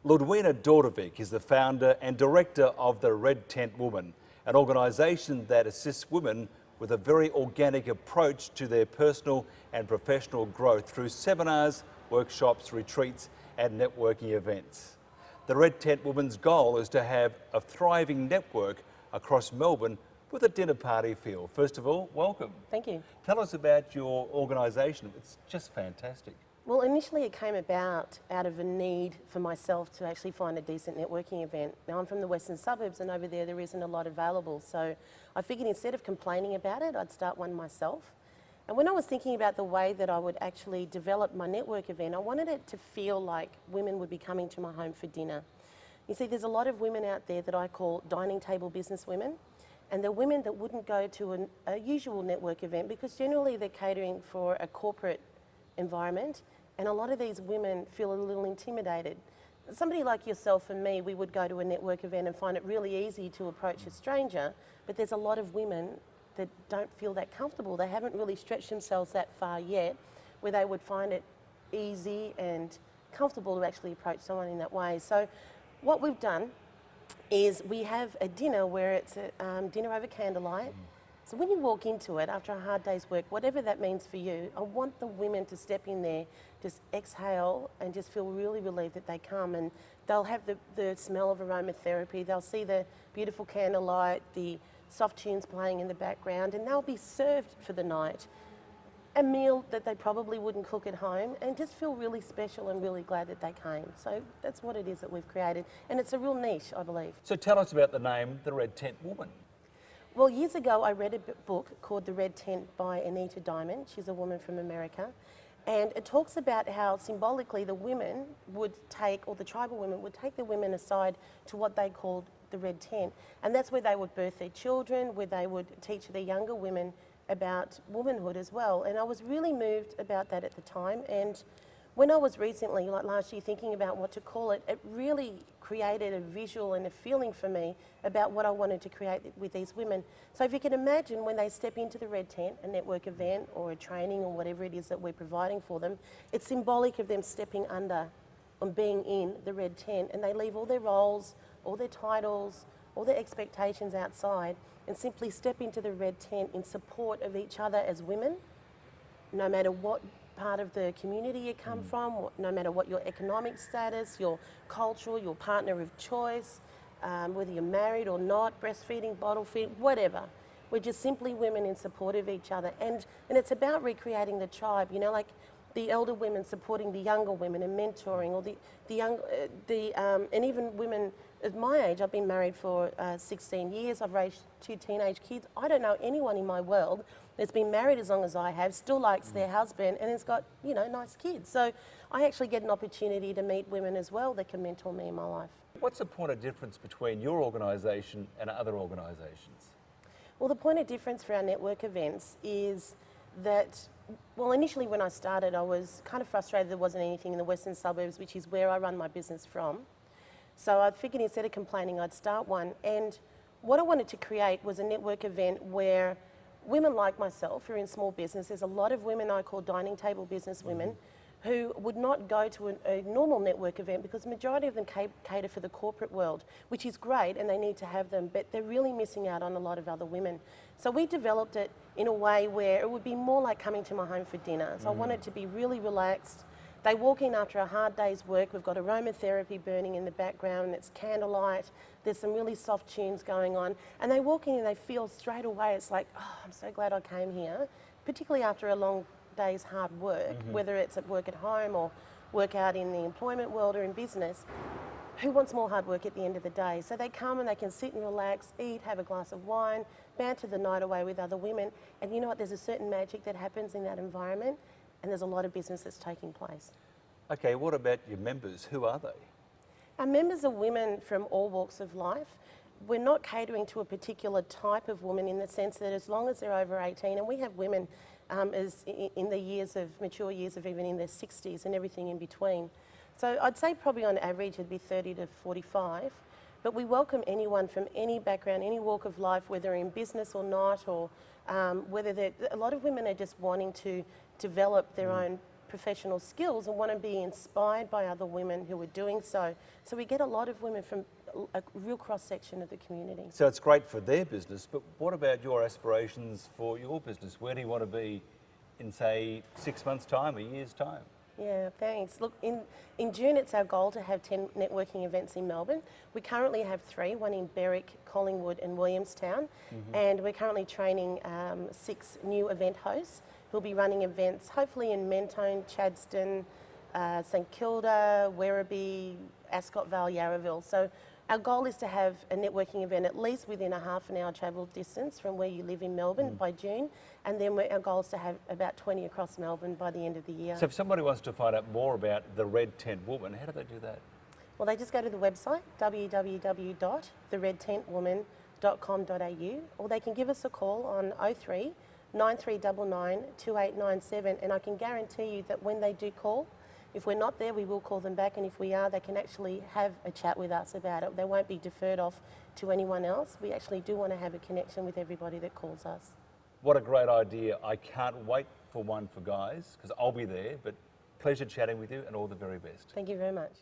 Ludwina Dautovic is the founder and director of the Red Tent Woman, an organisation that assists women with a very organic approach to their personal and professional growth through seminars, workshops, retreats and networking events. The Red Tent Woman's goal is to have a thriving network across Melbourne with a dinner party feel. First of all, welcome. Thank you. Tell us about your organisation. It's just fantastic. Well, initially it came about out of a need for myself to actually find a decent networking event. Now I'm from the western suburbs and over there isn't a lot available, so I figured instead of complaining about it, I'd start one myself. And when I was thinking about the way that I would actually develop my network event, I wanted it to feel like women would be coming to my home for dinner. You see, there's a lot of women out there that I call dining table business women, and they're women that wouldn't go to a usual network event because generally they're catering for a corporate environment, and a lot of these women feel a little intimidated. Somebody like yourself and me, we would go to a network event and find it really easy to approach a stranger, but there's a lot of women that don't feel that comfortable. They haven't really stretched themselves that far yet where they would find it easy and comfortable to actually approach someone in that way. So what we've done is we have a dinner where it's a dinner over candlelight. So when you walk into it after a hard day's work, whatever that means for you, I want the women to step in there, just exhale and just feel really relieved that they come, and they'll have the smell of aromatherapy, they'll see the beautiful candlelight, the soft tunes playing in the background, and they'll be served for the night a meal that they probably wouldn't cook at home, and just feel really special and really glad that they came. So that's what it is that we've created, and it's a real niche, I believe. So tell us about the name, the Red Tent Woman. Well, years ago I read a book called The Red Tent by Anita Diamond. She's a woman from America, and it talks about how symbolically the women would take, or the tribal women would take the women aside to what they called the Red Tent, and that's where they would birth their children, where they would teach their younger women about womanhood as well. And I was really moved about that at the time, and when I was recently, like last year, thinking about what to call it, it really created a visual and a feeling for me about what I wanted to create with these women. So if you can imagine when they step into the Red Tent, a network event or a training or whatever it is that we're providing for them, it's symbolic of them stepping under and being in the Red Tent, and they leave all their roles, all their titles, all their expectations outside, and simply step into the Red Tent in support of each other as women, no matter what part of the community you come from, no matter what your economic status, your cultural, your partner of choice, whether you're married or not, breastfeeding, bottle feeding, whatever. We're just simply women in support of each other, and it's about recreating the tribe. You know, like the elder women supporting the younger women and mentoring, or and even women of my age. I've been married for 16 years. I've raised 2 teenage kids. I don't know anyone in my world that's been married as long as I have, still likes their husband, and has got, you know, nice kids. So I actually get an opportunity to meet women as well that can mentor me in my life. What's the point of difference between your organisation and other organisations? Well, the point of difference for our network events is that, well, initially when I started, I was kind of frustrated there wasn't anything in the western suburbs, which is where I run my business from. So I figured instead of complaining, I'd start one. And what I wanted to create was a network event where women like myself who are in small business, there's a lot of women I call dining table business women, who would not go to a normal network event because the majority of them cater for the corporate world, which is great and they need to have them, but they're really missing out on a lot of other women. So we developed it in a way where it would be more like coming to my home for dinner. So I wanted it to be really relaxed. They walk in after a hard day's work, we've got aromatherapy burning in the background, and it's candlelight, there's some really soft tunes going on, and they walk in and they feel straight away, it's like, oh, I'm so glad I came here, particularly after a long day's hard work, whether it's at work at home or work out in the employment world or in business. Who wants more hard work at the end of the day? So they come and they can sit and relax, eat, have a glass of wine, banter the night away with other women, and you know what, there's a certain magic that happens in that environment, and there's a lot of business that's taking place. Okay, what about your members? Who are they? Our members are women from all walks of life. We're not catering to a particular type of woman in the sense that as long as they're over 18, and we have women in the years of, mature years of even in their 60s and everything in between. So I'd say probably on average it'd be 30 to 45, but we welcome anyone from any background, any walk of life, whether in business or not, or whether a lot of women are just wanting to develop their own professional skills and want to be inspired by other women who are doing so. So we get a lot of women from a real cross-section of the community. So it's great for their business, but what about your aspirations for your business? Where do you want to be in, say, 6 months' time, a year's time? Yeah, thanks. Look, in June it's our goal to have 10 networking events in Melbourne. We currently have 3, one in Berwick, Collingwood and Williamstown, and we're currently training 6 new event hosts who'll be running events hopefully in Mentone, Chadstone, St Kilda, Werribee, Ascot Vale, Yarraville. So our goal is to have a networking event at least within a half an hour travel distance from where you live in Melbourne by June, and then our goal is to have about 20 across Melbourne by the end of the year. So if somebody wants to find out more about the Red Tent Woman, how do they do that? Well, they just go to the website, www.theredtentwoman.com.au, or they can give us a call on 03 9399 2897, and I can guarantee you that when they do call, if we're not there, we will call them back, and if we are, they can actually have a chat with us about it. They won't be deferred off to anyone else. We actually do want to have a connection with everybody that calls us. What a great idea. I can't wait for one for guys, because I'll be there, but pleasure chatting with you and all the very best. Thank you very much.